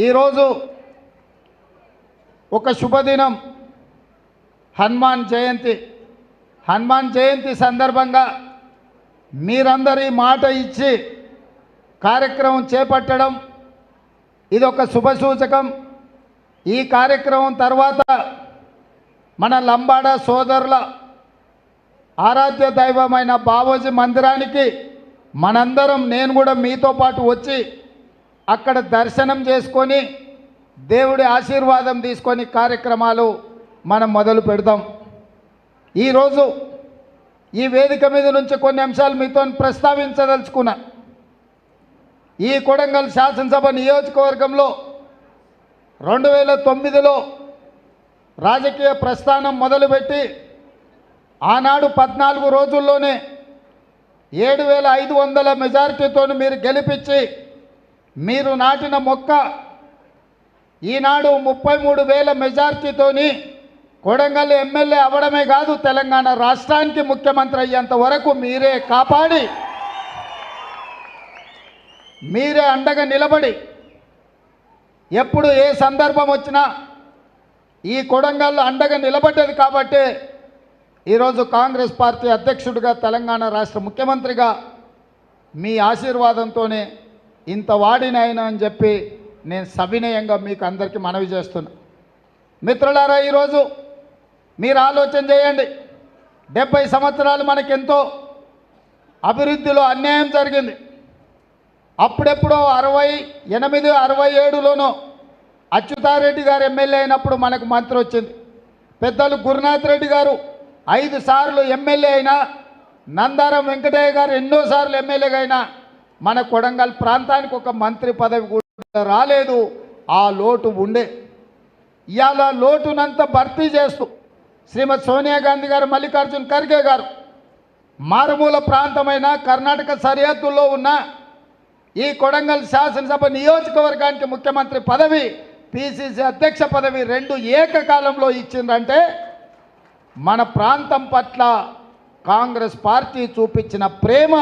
ఈరోజు ఒక శుభదినం, హనుమాన్ జయంతి సందర్భంగా మీరందరి మాట ఇచ్చి కార్యక్రమం చేపట్టడం ఇది ఒక శుభసూచకం. ఈ కార్యక్రమం తర్వాత మన లంబాడ సోదరుల ఆరాధ్య దైవమైన బావోజీ మందిరానికి మనందరం, నేను కూడా మీతో పాటు వచ్చి అక్కడ దర్శనం చేసుకొని దేవుడి ఆశీర్వాదం తీసుకొని కార్యక్రమాలు మనం మొదలు పెడదాం. ఈరోజు ఈ వేదిక మీద నుంచి కొన్ని అంశాలు మీతో ప్రస్తావించదలుచుకున్నా. ఈ కొడంగల్ శాసనసభ నియోజకవర్గంలో 2009లో రాజకీయ ప్రస్థానం మొదలుపెట్టి ఆనాడు 14 రోజుల్లోనే 7500 మెజారిటీతో మీరు గెలిపించి మీరు నాటిన మొక్క ఈనాడు 33,000 మెజారిటీతోని కొడంగల్ ఎమ్మెల్యే అవ్వడమే కాదు, తెలంగాణ రాష్ట్రానికి ముఖ్యమంత్రి అయ్యేంత వరకు మీరే కాపాడి, మీరే అండగా నిలబడి, ఎప్పుడు ఏ సందర్భం వచ్చినా ఈ కొడంగల్ అండగా నిలబడ్డది. కాబట్టి ఈరోజు కాంగ్రెస్ పార్టీ అధ్యక్షుడిగా, తెలంగాణ రాష్ట్ర ముఖ్యమంత్రిగా మీ ఆశీర్వాదంతోనే ఇంత వాడినైనా అని చెప్పి నేను సవినయంగా మీకు అందరికీ మనవి చేస్తున్నా. మిత్రులారా, ఈరోజు మీరు ఆలోచన చేయండి. 70 సంవత్సరాలు మనకెంతో అభివృద్ధిలో అన్యాయం జరిగింది. అప్పుడెప్పుడో 68, 67లోనో అచ్యుతారెడ్డి గారు ఎమ్మెల్యే అయినప్పుడు మనకు మంత్రి వచ్చింది. పెద్దలు గురునాథ్ రెడ్డి గారు 5 సార్లు ఎమ్మెల్యే అయినా, నందారం వెంకటయ్య గారు ఎన్నోసార్లు ఎమ్మెల్యేగా అయినా మన కొడంగల్ ప్రాంతానికి ఒక మంత్రి పదవి కూడా రాలేదు. ఆ లోటు ఉండే. ఇవాళ లోటునంతా భర్తీ చేస్తూ శ్రీమతి సోనియా గాంధీ గారు, మల్లికార్జున్ ఖర్గే గారు మారుమూల ప్రాంతమైన కర్ణాటక సరిహద్దుల్లో ఉన్న ఈ కొడంగల్ శాసనసభ నియోజకవర్గానికి ముఖ్యమంత్రి పదవి, పిసిసి అధ్యక్ష పదవి 2 ఏకకాలంలో ఇచ్చిందంటే మన ప్రాంతం పట్ల కాంగ్రెస్ పార్టీ చూపించిన ప్రేమ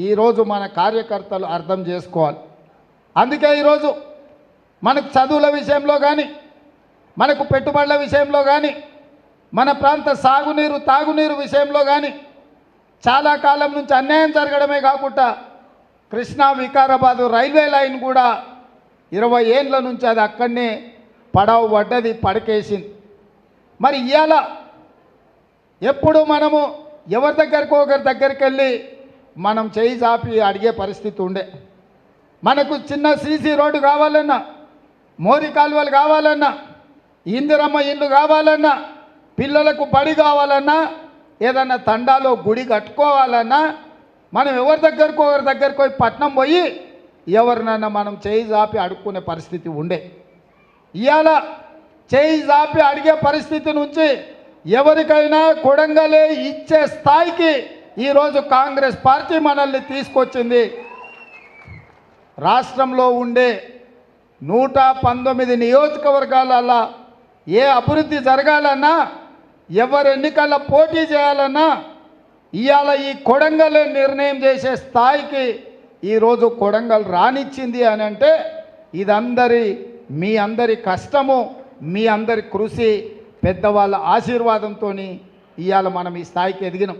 ఈరోజు మన కార్యకర్తలు అర్థం చేసుకోవాలి. అందుకే ఈరోజు మనకు చదువుల విషయంలో కానీ, మనకు పెట్టుబడుల విషయంలో కానీ, మన ప్రాంత సాగునీరు తాగునీరు విషయంలో కానీ చాలా కాలం నుంచి అన్యాయం జరగడమే కాకుండా కృష్ణా వికారాబాద్ రైల్వే లైన్ కూడా 20 ఏళ్ళ నుంచి అది అక్కడనే పడవ పడ్డది, పడకేసింది. మరి ఇవాళ ఎప్పుడు మనము ఒకరి దగ్గరికి వెళ్ళి మనం చేయి చాపి అడిగే పరిస్థితి ఉండే. మనకు చిన్న సీసీ రోడ్డు కావాలన్నా, మోరి కాలువలు కావాలన్నా, ఇందిరమ్మ ఇల్లు కావాలన్నా, పిల్లలకు బడి కావాలన్నా, ఏదన్నా తండాలో గుడి కట్టుకోవాలన్నా మనం ఒకరి దగ్గరికి పోయి పట్నం పోయి ఎవరినన్నా మనం చేయి చాపి అడుక్కునే పరిస్థితి ఉండే. ఇవాళ చేయి చాపి అడిగే పరిస్థితి నుంచి ఎవరికైనా కొడంగలే ఇచ్చే స్థాయికి ఈరోజు కాంగ్రెస్ పార్టీ మనల్ని తీసుకొచ్చింది. రాష్ట్రంలో ఉండే 119 నియోజకవర్గాలలో ఏ అభివృద్ధి జరగాలన్నా, ఎవరు ఎన్నికల్లో పోటీ చేయాలన్నా ఇవాళ ఈ కొడంగల్ నిర్ణయం చేసే స్థాయికి ఈరోజు కొడంగల్ రానిచ్చింది అని అంటే మీ అందరి కష్టము, మీ అందరి కృషి, పెద్దవాళ్ళ ఆశీర్వాదంతో ఇవాళ మనం ఈ స్థాయికి ఎదిగినాం.